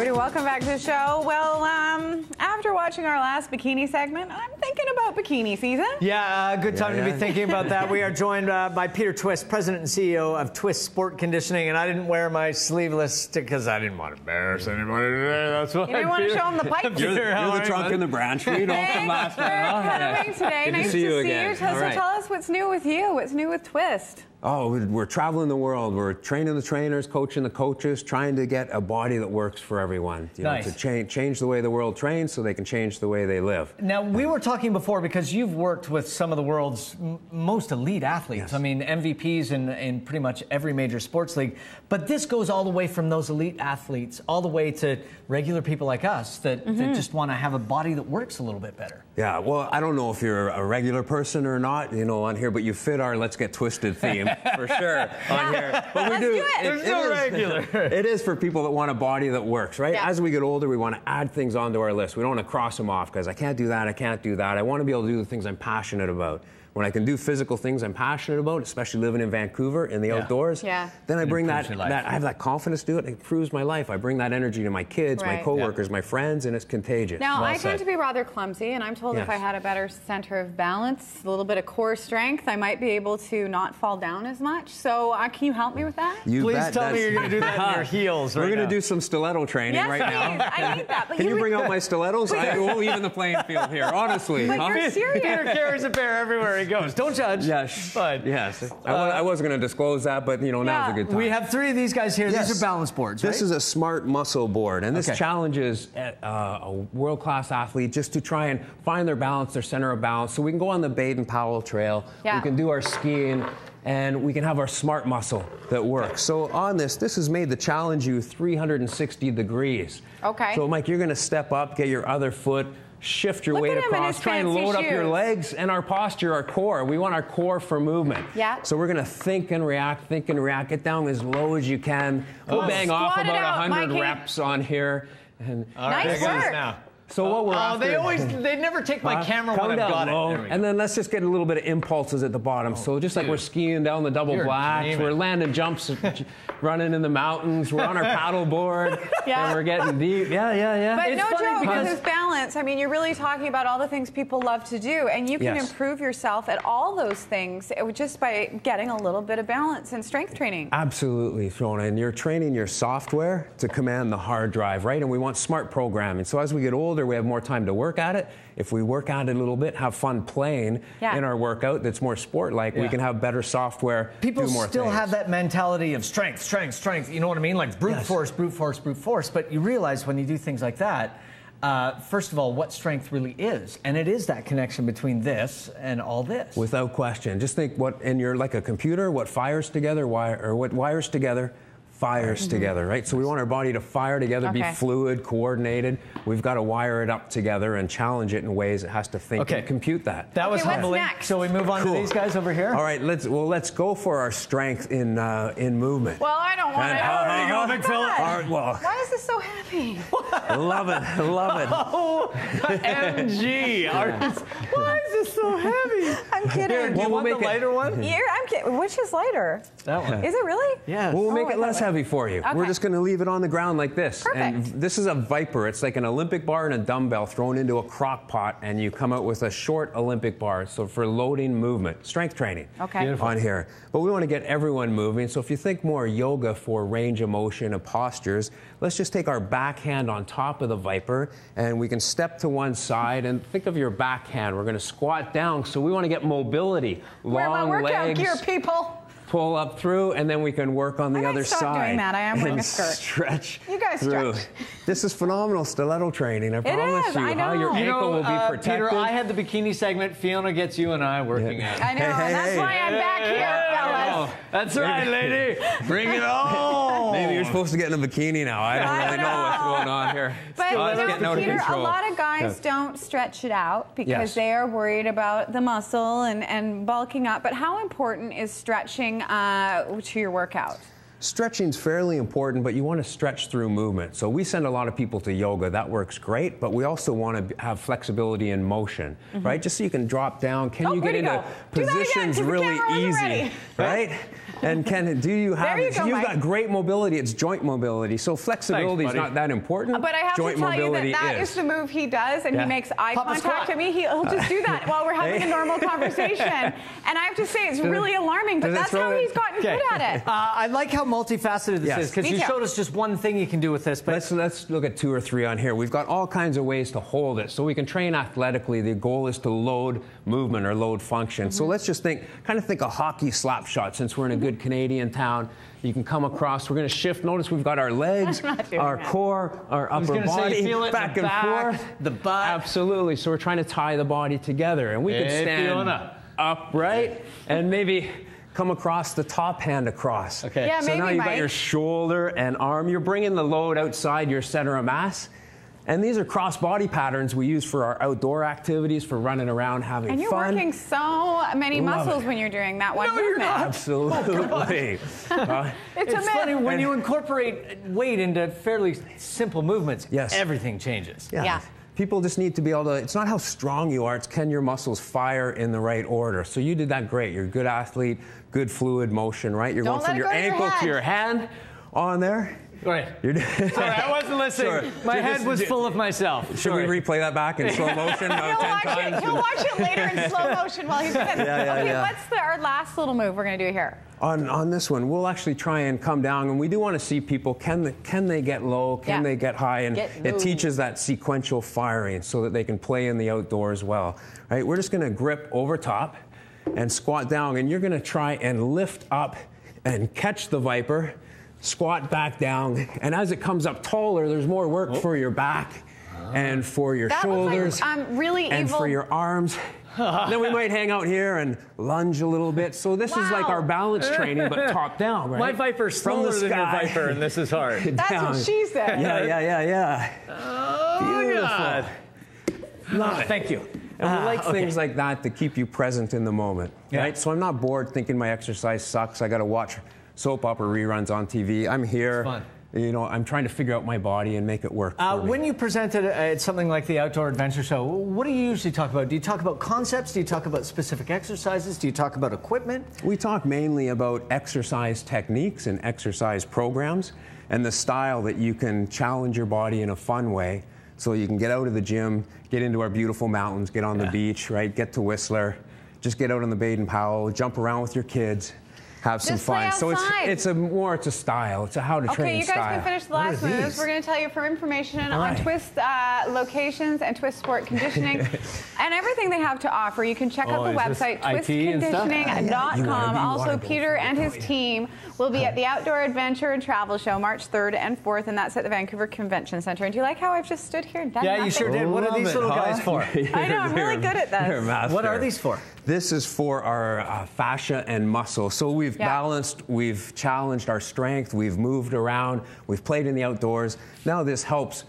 everybody. Welcome back to the show. Well, after watching our last bikini segment, I'm thinking about bikini season. Yeah, good time to be thinking about that. We are joined by Peter Twist, President and CEO of Twist Sport Conditioning, and I didn't wear my sleeveless because I didn't want to embarrass anybody today. That's why. You didn't want to show them the pipe. You're the trunk in the branch. We don't come last night. Coming today. Good Nice to see you again. So tell us what's new with you. What's new with Twist? Oh, we're traveling the world. We're training the trainers, coaching the coaches, trying to get a body that works for everyone. You know, to change the way the world trains so they can change the way they live. Now, we were talking before because you've worked with some of the world's most elite athletes. Yes. I mean, MVPs in pretty much every major sports league. But this goes all the way from those elite athletes all the way to regular people like us that just want to have a body that works a little bit better. Yeah, well, I don't know if you're a regular person or not, you know, on here, but you fit our Let's Get Twisted theme. For sure on here. But Let's do it. It's so regular. It is for people that want a body that works, right? Yeah. As we get older, we want to add things onto our list. We don't want to cross them off because I can't do that, I can't do that. I want to be able to do the things I'm passionate about. When I can do physical things I'm passionate about, especially living in Vancouver in the outdoors, then I bring that I have that confidence to do it. It improves my life. I bring that energy to my kids, my coworkers, my friends, and it's contagious. Now, I tend to be rather clumsy, and I'm told if I had a better center of balance, a little bit of core strength, I might be able to not fall down as much. So can you help me with that? Please tell me you're going to do that in your heels right now. We're going to do some stiletto training right now. I need that. But can you bring out my stilettos? I will even the playing field here, honestly. But you're serious. Peter carries a pair everywhere he goes. Don't judge. Yes. But I wasn't going to disclose that, but you know, now's a good time. We have three of these guys here. These are balance boards, right? This is a smart muscle board, and this challenges a world-class athlete just to try and find their balance, their center of balance. So we can go on the Baden-Powell Trail. We can do our skiing. And we can have our smart muscle that works. So on this is made to challenge you 360 degrees. Okay. So Mike, you're going to step up, get your other foot, shift your weight across, try and load up your legs and our posture, our core. We want our core for movement. Yeah. So we're going to think and react, get down as low as you can. We'll bang off about 100 reps on here. And nice work. Now. So what we're after, they never take my camera when I've got it. And then let's just get a little bit of impulses at the bottom. So just like we're skiing down the double blacks, we're landing jumps, running in the mountains, we're on our paddle board, and we're getting deep. Yeah. But no joke, because it's balance. I mean, you're really talking about all the things people love to do, and you can improve yourself at all those things just by getting a little bit of balance and strength training. Absolutely, Fiona. And you're training your software to command the hard drive, right? And we want smart programming. So as we get older, we have more time to work at it. If we work at it a little bit, have fun playing in our workout that's more sport-like, we can have better software, People do more still things. have that mentality of strength. You know what I mean? Like brute force. But you realize when you do things like that, first of all, what strength really is. And it is that connection between this and all this. Without question. Just think and you're like a computer, what fires together, what wires together, fires together, right? So we want our body to fire together, be fluid, coordinated. We've got to wire it up together and challenge it in ways it has to think and compute that. That was humbling. So we move on to these guys over here. All right, let's go for our strength in movement. Well, I don't want to. There you go, big fella. Why is this so heavy? Love it. Oh, MG. Why is this so heavy? I'm kidding. Do you want the lighter one? Yeah, I'm kidding. Which is lighter? That one. Is it really? Yeah. We'll make it less heavy for you. Okay. We're just going to leave it on the ground like this. Perfect. And this is a Viper. It's like an Olympic bar and a dumbbell thrown into a crock pot, and you come out with a short Olympic bar. So for loading movement, strength training on here. But we want to get everyone moving. So if you think more yoga for range of motion and postures, let's just take our backhand on top of the Viper, and we can step to one side and think of your backhand. We're going to squat down. So we want to get mobility, long legs. Gear, people. Pull up through, and then we can work on the other side. Stop doing that. I am wearing a skirt. Stretch. You guys through. stretch. This is phenomenal stiletto training. I promise you. I know. How your ankle will be protected. Peter, I had the bikini segment. Fiona gets you and I working out. I know, and that's why I'm back here, fellas. That's right, lady. Bring it on. Maybe you're supposed to get in a bikini now. I don't really know what's going on here. But Peter, a control. lot of guys don't stretch it out because they are worried about the muscle and bulking up. But how important is stretching to your workout? Stretching's fairly important, but you want to stretch through movement. So we send a lot of people to yoga. That works great, but we also want to have flexibility in motion, right? Just so you can drop down. Can you get into positions really easy, right? And do you have it? So you've got great mobility. It's joint mobility. So flexibility is not that important. But I have to tell you that is the move he does, and he makes eye contact to me. He'll just do that while we're having a normal conversation. And I have to say, it's really alarming, but that's how he's gotten good at it. I like how multifaceted this is, because you showed us just one thing you can do with this. But let's look at 2 or 3 on here. We've got all kinds of ways to hold it. So we can train athletically. The goal is to load movement or load function. So let's just think a hockey slap shot, since we're in a good Canadian town. You can come across. We're going to shift. Notice we've got our legs, our core, our upper body, back and forth. The butt. Absolutely. So we're trying to tie the body together. And we can stand Fiona. upright and maybe come across the top hand across. Okay. Yeah, so now you've got your shoulder and arm. You're bringing the load outside your center of mass. And these are cross-body patterns we use for our outdoor activities, for running around, having fun. And you're working so many muscles when you're doing that one movement. You're not. Absolutely. It's funny, when you incorporate weight into fairly simple movements, everything changes. Yeah. People just need to be able to, it's not how strong you are, it's can your muscles fire in the right order. So you did that great. You're a good athlete, good fluid motion, right? You're going from your ankle to your hand on there. Right. Sorry, I wasn't listening. Sure. My head was full of myself. Should we replay that back in slow motion 10 times? He'll watch it later in slow motion while he's doing it. What's our last little move we're going to do here? On this one, we'll actually try and come down, and we do want to see people, can they get low, can they get high, and it teaches that sequential firing so that they can play in the outdoors well. Right? We're just going to grip over top and squat down, and you're going to try and lift up and catch the viper, squat back down, and as it comes up taller, there's more work for your back and for your shoulders and for your arms. Then we might hang out here and lunge a little bit. So this is like our balance training, but top down, right? My viper's smaller than your viper, and this is hard. That's what she said. Yeah. Oh, beautiful. Love it. Thank you. And we like things like that to keep you present in the moment, right? So I'm not bored thinking my exercise sucks. I got to watch soap opera reruns on TV. I'm here. It's fun. You know, I'm trying to figure out my body and make it work for me. When you present at something like the Outdoor Adventure Show, what do you usually talk about? Do you talk about concepts? Do you talk about specific exercises? Do you talk about equipment? We talk mainly about exercise techniques and exercise programs and the style that you can challenge your body in a fun way so you can get out of the gym, get into our beautiful mountains, get on the beach, right? Get to Whistler, just get out on the Baden-Powell, jump around with your kids. Have some fun. So it's a style. It's a how to train style. Okay, you guys can finish the last moves. We're going to tell you for information on Twist locations and Twist Sport Conditioning and everything they have to offer. You can check out the website, twistconditioning.com. Also, Peter and his team will be at the Outdoor Adventure and Travel Show March 3rd and 4th, and that's at the Vancouver Convention Center. And do you like how I've just stood here and done nothing? You sure did. What are these little guys for? I know, I'm really good at this. What are these for? This is for our fascia and muscle. So we've balanced, we've challenged our strength, we've moved around, we've played in the outdoors. Now this helps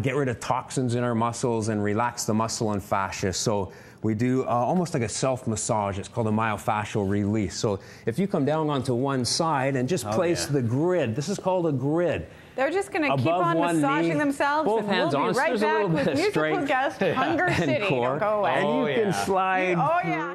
get rid of toxins in our muscles and relax the muscle and fascia. So we do almost like a self-massage. It's called a myofascial release. So if you come down onto one side and just place the grid, this is called a grid. They're just going to keep on massaging themselves, both hands we'll be right back with musical guest Hunger City. Don't go away. And you can slide